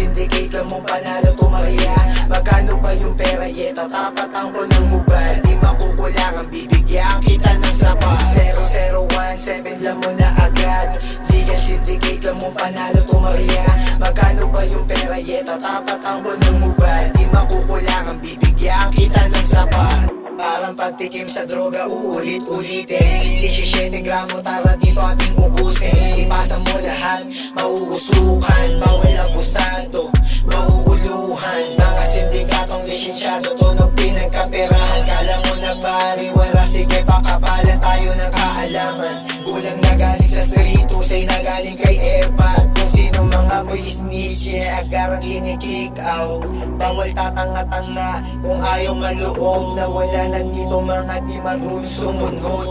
syndicate lang mong panalo to Maria. Magkano ba yung pera, tatapat ang ng mobile. Di makukulangan, bibigyan kita ng sapat. 0017 lang mo na agad. Legal syndicate lang mong panalo to Maria. Magkano ba yung pera, tatapat ang ng mobile. Di makukulangan, bibigyan kita ng sapat. Parang pagtikim sa droga, uulit-ulitin. 17 gramo, tara dito ating ubusin. Ipasa mo lahat, mauusukan. Bawal abusado, mauuluhan. Mga sindikatong lisensyado, tunog pinagkaperahan. Kala mo na pariwara, sige pakapalan tayo ng kaalaman. Kulang na galing sa street, usay na galing kay Airpad. Kung sino mga mo'y snitch, agarang kinikick out. Bawal tatanga-tanga kung ayaw maloob. Na wala na dito mga di marunong sumunod.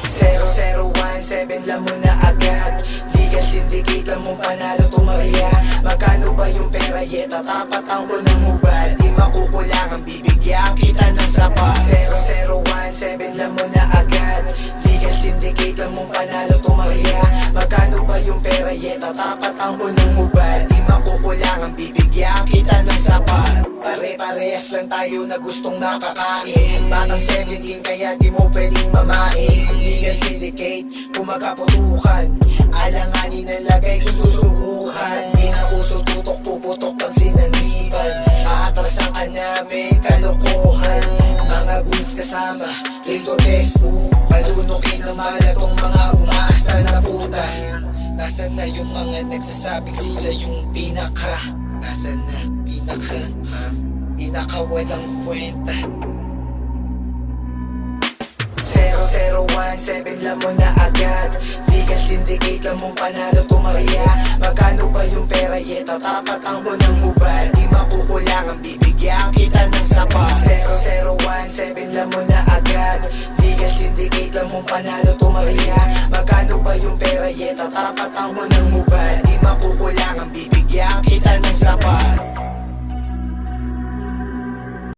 0017 lang mo na agad. Legal syndicate lang mong panalo to Maria. Magkano ba yung pera, tatapat ang ng mobile. Di makukulangan, bibigyan kita ng sapat. 0017 lang mo na agad. Legal syndicate lang mong panalo to Maria. Magkano ba yung pera, tatapat ang ng mobile. Di makukulangan, bibigyan kita ng sapat. Pare-parehas lang tayo na gustong nakakain. Batang 17 kaya di mo pwedeng mamain. Legal syndicate, kumagaputukan. Alanganin ang lagay kung susubukan. Di na uso tutok, puputok pag sinaniban. Aatrasan ka namin, kalokohan. Mga goons kasama, Rito Tespo. Palunukin ng malatong mga umaasta na puta. Nasaan na yung mga nagsasabing sila yung pinaka? Nasaan na pinaka, ha? Pinaka walang kwenta. 0017 lang mo na agad. Legal syndicate lang mong panalo to Maria. Magkano ba yung pera, tatapat ang ng mobile. Di makukulangan, bibigyan kita ng sapat. 0017 lang mo na agad. Legal syndicate lang mong panalo to Maria. Magkano ba yung pera, tatapat ang ng mobile. Di makukulangan, bibigyan kita ng sapat.